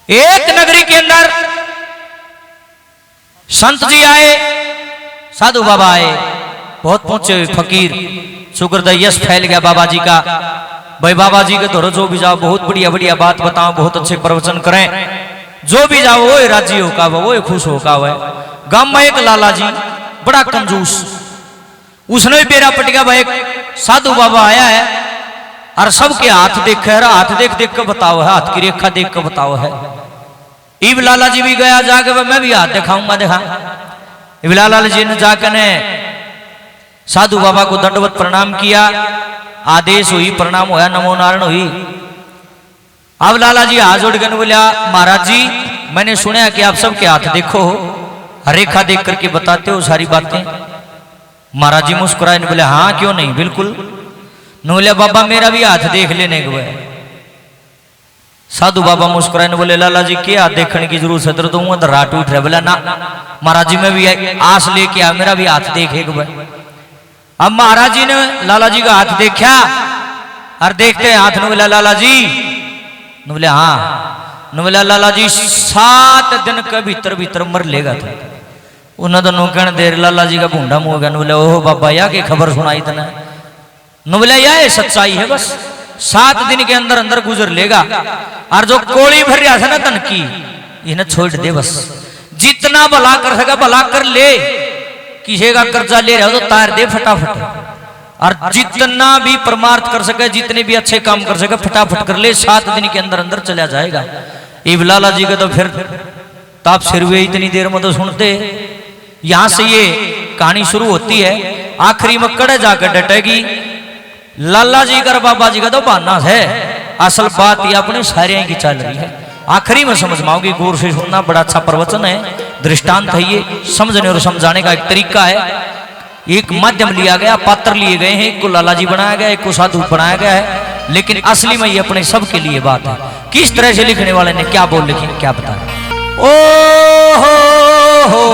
एक नगरी के अंदर संत जी आए, साधु बाबा आए, बहुत पहुंचे फकीर, शुक्र यश फैल गया बाबा जी का। भाई बाबा जी के धोरो जो भी जाओ बहुत बढ़िया बढ़िया बात बताओ, बहुत अच्छे प्रवचन करें, जो भी जाओ वो राजी होगा, वो खुश होगा। वह गांव में एक लाला जी बड़ा कंजूस, उसने भी बेरा पट गया। भाई साधु बाबा आया है और सबके हाथ देख है, हाथ देख देख कर बताओ है, हाथ की रेखा देख कर बताओ है। इब लाला जी भी गया जाके, मैं भी हाथ दिखाऊंगा देखा। इब लाला जी ने जाकर ने साधु बाबा को दंडवत प्रणाम किया, आदेश हुई, प्रणाम होया, नमो नारायण हुई। अब लाला जी हाथ जोड़ कर बोला, महाराज जी मैंने सुना कि आप सबके हाथ देखो, रेखा देख करके बताते हो सारी बातें। महाराज जी मुस्कुराए ने बोले हाँ क्यों नहीं, बिल्कुल। न बोले बाबा मेरा भी हाथ देख लेने को है। साधु बाबा मुस्कुराए ने बोले लाला जी क्या हाथ देखने की जरूरत है, तो राट उठ रहा। बोला ना महाराज जी मैं भी आस लेके आ, मेरा भी हाथ देखे। अब महाराज जी ने लाला जी का हाथ देखा और देखते हैं हाथ ने बोला लाला जी, न बोले हाँ, न बोला लाला जी 7 दिन के भीतर भीतर मर लेगा था। उन्हें तो नो कहने देर लाला जी का भूडा मुँह गया। बोले ओह बाबा या की खबर सुनाई तना। न बोले या ये सच्चाई है, बस 7 दिन के अंदर अंदर गुजर लेगा। और जो कोड़ी भर रहा था ना तन की, इन्हें छोड़ दे, बस जितना भला कर सका भला कर ले। किसी का कर्जा ले रहा हो तो तार दे फटाफट, और जितना भी परमार्थ कर सके, जितने भी अच्छे काम कर सके फटाफट कर ले, 7 दिन के अंदर अंदर चला जाएगा। इब लाला जी का तो फिर ताप सिर हुए, इतनी देर में तो सुनते। यहां से ये कहानी शुरू होती है, आखिरी में कड़े जाकर डटेगी। लाला जी का बाबा जी का तो बहाना है, असल बात ये अपने सारे की चल रही है। आखिरी में समझ में आओगी, गौर से सुनना, बड़ा अच्छा प्रवचन है, दृष्टांत है ये, समझने और समझाने का एक तरीका है। एक माध्यम लिया गया, पात्र लिए गए हैं, एक को लाला जी बनाया गया, एक को साधु बनाया गया है, लेकिन असली में ये अपने सबके लिए बात है। किस तरह से लिखने वाले ने क्या बोल लिखी क्या बता। ओ हो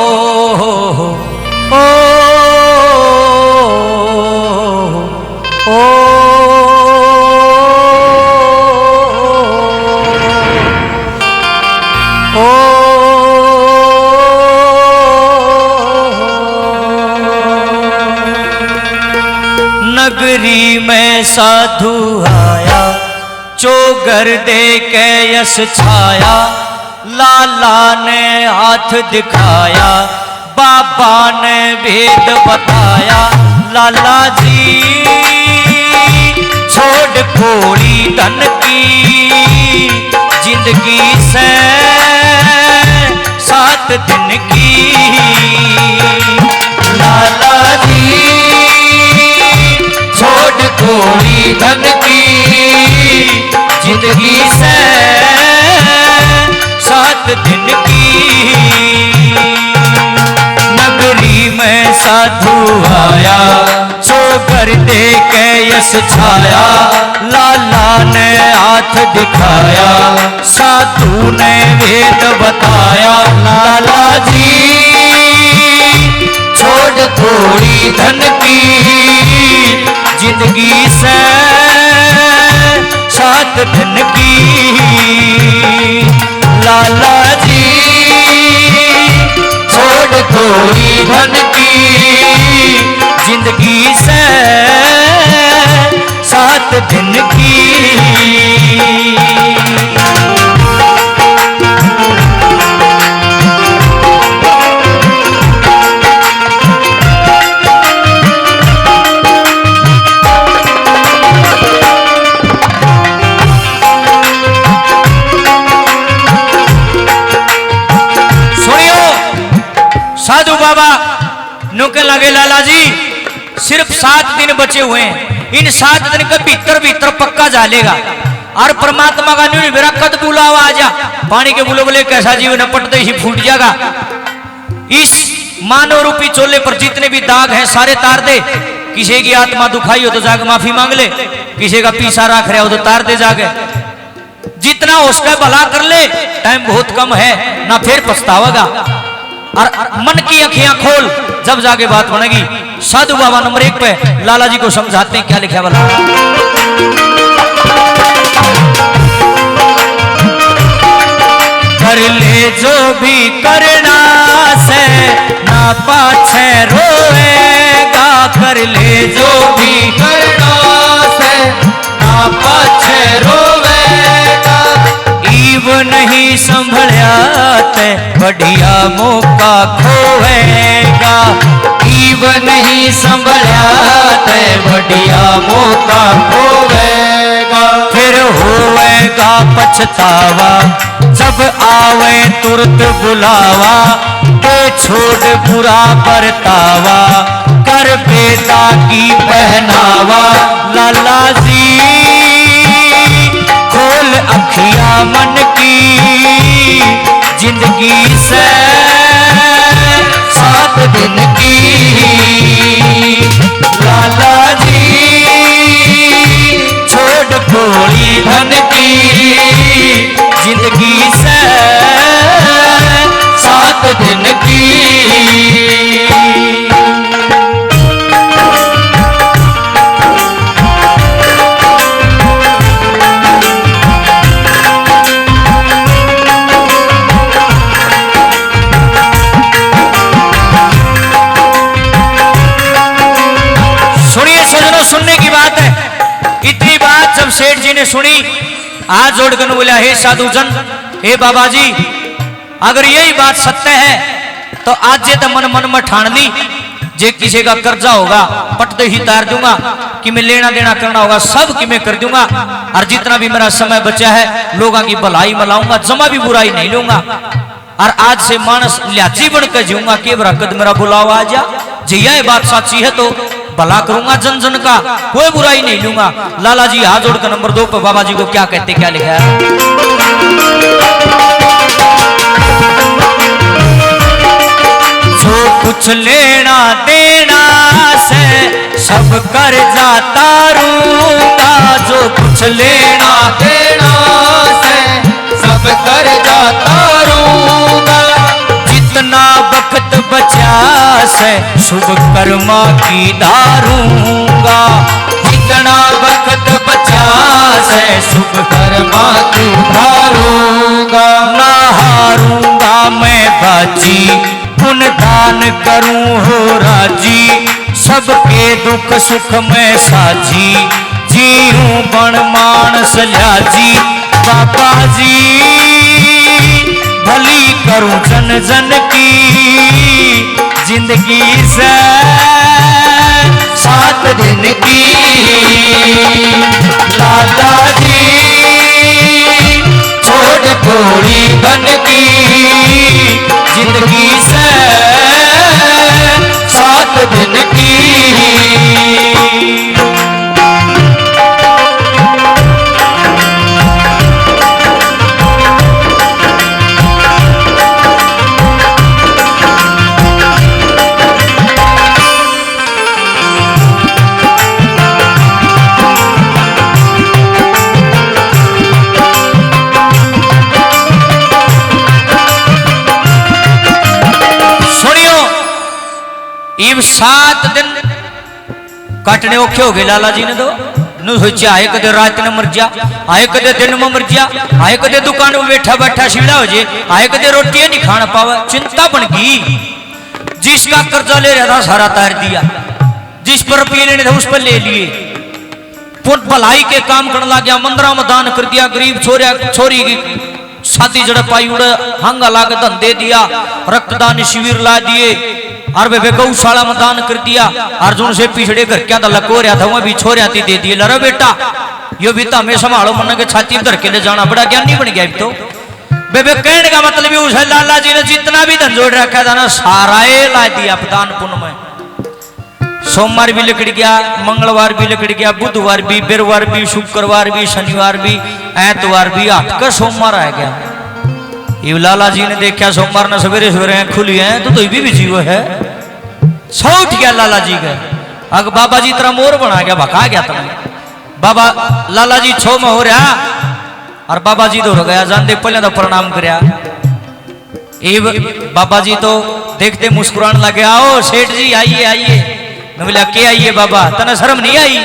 नगरी में साधु आया, चोगर दे के यश छाया। लाला ने हाथ दिखाया, बाबा ने भेद बताया। लाला जी छोड़ कोड़ी धन की, जिंदगी से 7 दिन की। लाला जी छोड़ कोड़ी धन की, जिंदगी से 7 दिन की। नगरी में साधु आया, चोकर दे के यश छाया। लाला ने हाथ दिखाया, साधु ने वेद बताया। लाला जी छोड़ थोड़ी धन की, जिंदगी से 7 दिन की। लाला जी छोड़ थोड़ी धन की, जिंदगी से 7 दिन की। साधु बाबा नुके लगे लाला जी सिर्फ 7 दिन बचे हुए हैं, इन 7 दिन के भीतर भीतर पक्का जालेगा। और परमात्मा का न्यू मेरा कद बुलावा आ जा, पानी के बुलबुले कैसा जीव न पटते ही फूट जाएगा। इस मानव रूपी चोले पर जितने भी दाग हैं सारे तार दे। किसी की आत्मा दुखाई हो तो जाके माफी मांग ले, किसी का पीछा रख रहा हो तो तार दे जाके। जितना उसका भला कर ले, टाइम बहुत कम है ना, फिर पछतावेगा। और मन की अखियां खोल, जब जाके बात बनेगी। साधु बाबा नंबर 1 पे लाला जी को समझाते हैं, क्या लिखा वाला। ते बढ़िया मौका खोएगा। जीव नहीं संभला ते बढ़िया मौका खोएगा। फिर होएगा पछतावा जब आवे तुरंत बुलावा, के छोड़ बुरा बरतावा कर बेटा की पहनावा। लाला जी खोल अखियां मन की, जिंदगी से 7 दिन की। लाला जी छोड़ भोली धन की, जिंदगी से 7 दिन की। सुनिए सजनों, सुनने की बात है। इतनी बात जब सेठ जी ने सुनी, हाथ जोड़कर बोला, हे साधुजन, हे बाबा जी, अगर यही बात सत्य है तो आज जे तो मन में ठान ली, जे किसी का कर्जा होगा पटते ही तार दूंगा, कि मैं लेना देना करना होगा सब कि मैं कर दूंगा, और जितना भी मेरा समय बचा है लोगों की भलाई मलाऊंगा, जमा भी बुराई नहीं लूंगा, और आज से मानस लिहाजी बनकर जीऊंगा। के बरकत मेरा बुलावा आ जा, जी यह बात सच्ची है तो भला करूंगा जन जन का, कोई बुराई नहीं लूंगा। लाला जी हाथ जोड़कर नंबर 2 पर बाबा जी को क्या कहते, क्या लिखा है? जो कुछ लेना देना से सब कर जाता रूंगा, जो कुछ लेना देना से सब कर जाता रहूंगा। जितना वक्त बचा से शुभ कर्मा की धारूंगा, जितना वक्त बचा से शुभ कर्मा की धारूंगा। ना हारूंगा मैं बाजी, पुन दान करूं हो राजी, सबके दुख सुख में साजी, जीऊं बण मानस लाजी। बाबा जी भली करूं जन जन की, जिंदगी से 7 दिन की। लाला जी छोड़ भोली धन की, जिंदगी से 7 दिन की। इब 7 दिन काटने औखे हो गए लाला जी ने तो नु सोचे, आए कदे रात ने मर जा, आए कदे दिन में मर जा, आए कदे दुकान में बैठा बैठा सीढ़ा हो जाए, आए कदे रोटी नहीं खाना पावे। चिंता बन गई। जिसका कर्जा ले रहा था सारा तार दिया, जिस पर रुपये लेने थे उस पर ले लिए, पुट भलाई के काम करने लग गया, मंदिरों में दान कर दिया, गरीब छोरी की शादी जड़ पाई उड़ हंगा ला के धन दे दिया, रक्तदान शिविर ला दिए, और वे गौशाला में दान कर दिया। अर्जुन से पिछड़े घर क्या था लको रहा था वह भी छोरिया दे दिए। लरा बेटा यो भी तो हमें संभालो, मन के छाती में धर के ले जाना, बड़ा ज्ञानी बन गया। तो बेबे कहने का मतलब उसे लाला जी ने जितना भी धन जोड़ रखा था ना सारा ला दिया दान पुण्य में। सोमवार भी लिखड़ गया, मंगलवार भी लिखड़ गया, बुधवार भी, बिरवार भी, शुक्रवार भी, शनिवार भी, ऐतवार भी, हट कर सोमवार आ गया। ये लाला जी ने देखा सोमवार ने सवेरे सवेरे खुली है तो भी बिजी हुआ है, सौ उठ गया लाला जी का। अग बाबा जी तेरा मोर बना गया, भगा गया तुम्हें। बाबा लाला जी 6 में हो रहा और बाबा जी तो हो गया जानते पहले तो प्रणाम करया। बाबा जी तो देखते मुस्कुराने लगे, आओ सेठ जी आइए आइए। मैं बोला क्या आइए बाबा, तना शर्म नहीं आई?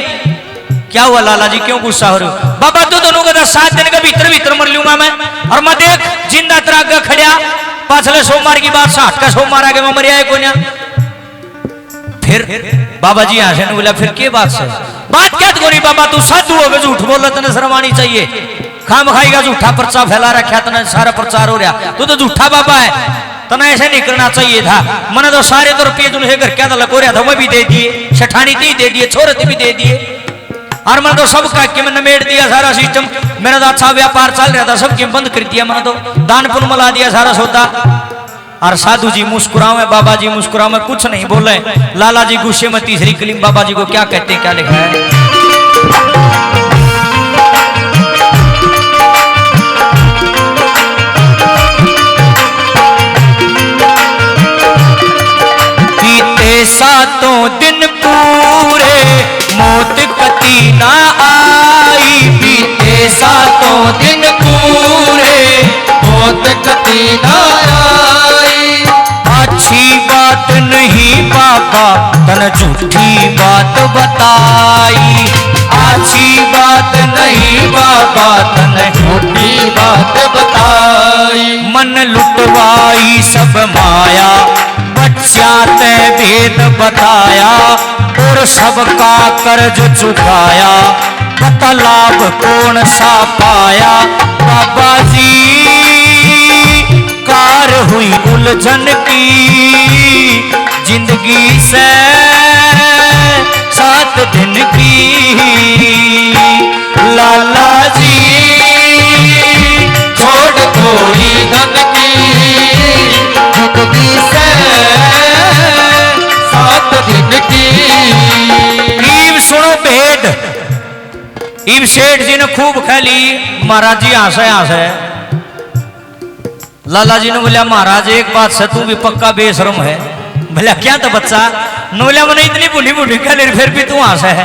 क्या हुआ लाला जी क्यों गुस्सा हो रहे हो? बाबा तू दोनों का 7 दिन का भीतर भीतर मर लूंगा मैं, और मैं देख जिंदा त्राग खड़िया पाछले सोमवार की बात 60 का सोमवार आगे मैं मरिया है को ना। फिर बाबा जी यहाँ से बोला फिर क्या बात से बात क्या तो बाबा तू साधु हो गए, झूठ बोल रहा, तेने शर्म आनी चाहिए। खाम खाएगा झूठा पर्चा फैला रखा तना सारा प्रचार हो रहा तू तो झूठा बाबा है तना ऐसे नहीं करना चाहिए था मैंने तो सारे तो रुपये तुझे घर क्या लको रहा था मैं भी दे दिए शठानी ती दे दिए छोरती भी दे दिए और मैंने तो सब का मैंने मेट दिया सारा सिस्टम मेरा तो अच्छा व्यापार चल रहा था सब बंद कर दिया मैंने तो दान पुण्य मिला दिया सारा सौदा और साधु जी मुस्कुराओ में बाबा जी मुस्कुराओ में कुछ नहीं बोले लाला जी गुस्से में तीसरी कलीम बाबा जी को क्या कहते हैं क्या लिखा है बीते सातों दिन पूरे मौत कती ना आई बीते सातों दिन पूरे मौत कती ना आई अच्छी बात नहीं बाबा तन झूठी बात बताई अच्छी बात नहीं बाबा तन झूठी बात बताई मन लुटवाई सब माया बच्चा ते भेद बताया और सबका कर्ज चुकाया बता लाभ कौन सा पाया बाबा जी कार हुई उलझन की जिंदगी से 7 दिन की लाला जी छोड़ थोड़ी धन की जिंदगी से 7 दिन की ईब सुनो भेद ईब सेठ जी ने खूब खेली महाराज जी हंसे हंसे लाला जी ने बोलिया महाराज एक बात से तू भी पक्का बेशरम है बोला क्या तो बच्चा ने बोलिया मैंने इतनी बूढ़ी बूढ़ी खेली फिर भी तू हंसे है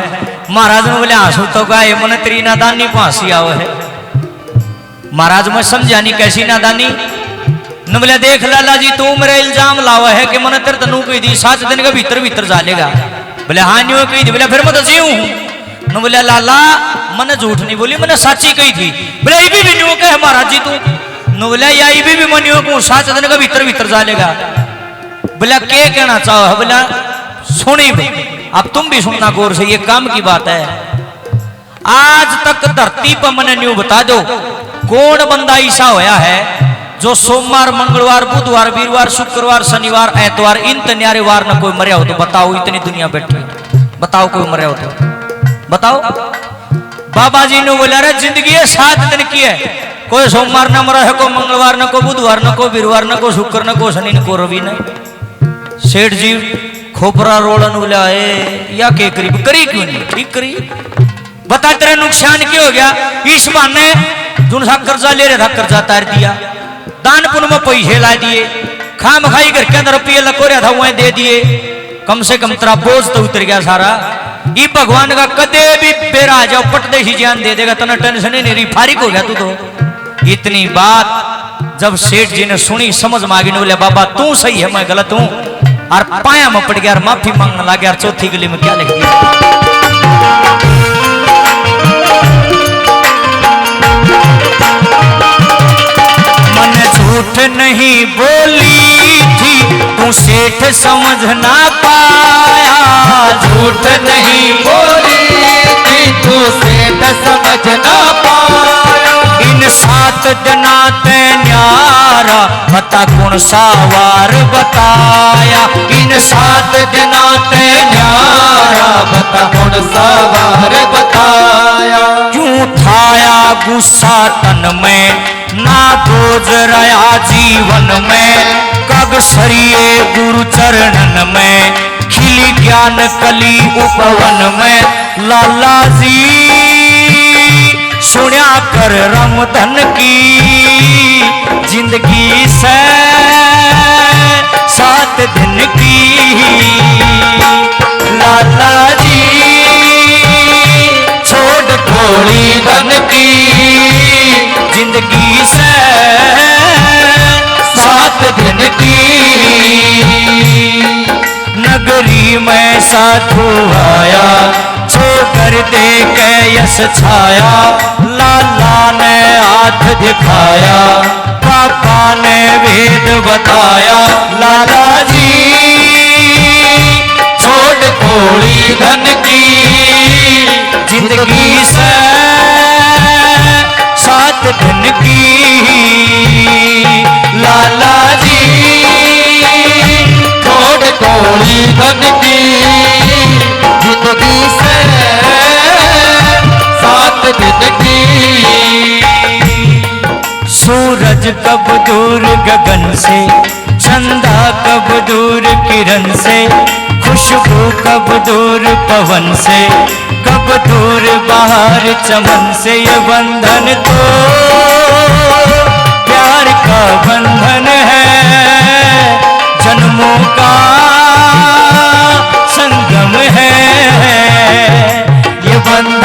महाराज ने बोलिया हंसू तो गाय मैंने तेरी नादानी को हंसी आओ है महाराज मैं समझा नहीं कैसी नादानी न बोलिया देख लाला जी तू मेरा इल्जाम लावा है कि मैंने तेरे तनु कही दी 7 दिन का भीतर भीतर जालेगा बोले हाँ नहीं कही थी बोला फिर मैं तो जी हूँ न बोलिया लाला मैंने झूठ नहीं बोली मैंने सच्ची कही थी बोले ये भी नहीं कहे महाराज जी तू न बोला या ये भी मनियो को 7 दिन का भीतर भीतर जालेगा बोला क्या कहना चाहो बोला सुनी अब तुम भी सुनना गौर से ये काम की बात है आज तक धरती पर मैंने न्यू बता दो कौन बंदा ऐसा होया है जो सोमवार मंगलवार बुधवार वीरवार शुक्रवार शनिवार एतवार इन तन्यारे वार न कोई मरिया हो तो बताओ इतनी दुनिया बैठी बताओ कोई मरिया हो तो बताओ बाबा जी ने बोला रे जिंदगी 7 दिन की है कोई सोमवार न मरा है को मंगलवार न को बुधवार न को वीरवार न को शुक्र न को शनि न को रवि न सेठ जी खोपरा रोलन बोला या के करीब करी क्यों नहीं ठीक करी बता तेरा नुकसान क्यों हो गया इस बहाने जुन सा कर्जा ले रहा था कर्जा तार दिया दान पुण्य में पैसे ला दिए खाम खाई घर के अंदर रुपये लको रहा था वह दे दिए कम से कम तेरा बोझ तो उतर गया सारा ये भगवान का कदे भी बेरा आ जाओ पटदेशी जान दे देगा तना टेंशन ही नहीं रही फारिग हो गया तू तो इतनी बात जब सेठ जी ने सुनी समझ में आ गई बोले बाबा तू सही है मैं गलत हूं और पाया में पड़ गया और माफी मांगने लग गया चौथी गली में क्या लिख दिया मन झूठ नहीं बोली थी तू सेठ समझ ना पाया झूठ नहीं बोली थी तू सेठ समझ ना पाया इन 7 दिना ते न्यारा बता कौन सा वार बताया इन 7 दिना ते न्यारा बता कौन सा वार बताया क्यों थाया गुस्सा तन में ना बोझ रहा जीवन में कब सरिये गुरु चरणन में खिली ज्ञान कली उपवन में लाला जी सुनिया कर रमधन की जिंदगी से 7 दिन की लाला जी छोड़ थोड़ी धन की जिंदगी से 7 दिन की नगरी में साधु आया छोकर दे के यश छाया लाला ने हाथ दिखाया पापा ने वेद बताया लाला जी छोड़ थोड़ी धन की जिंदगी से 7 सूरज कब दूर गगन से, चंदा कब दूर किरण से, खुशबू कब दूर पवन से, कब दूर बाहर चमन से। ये बंधन तो प्यार का बंधन है, जन्मों का संगम है। ये बंधन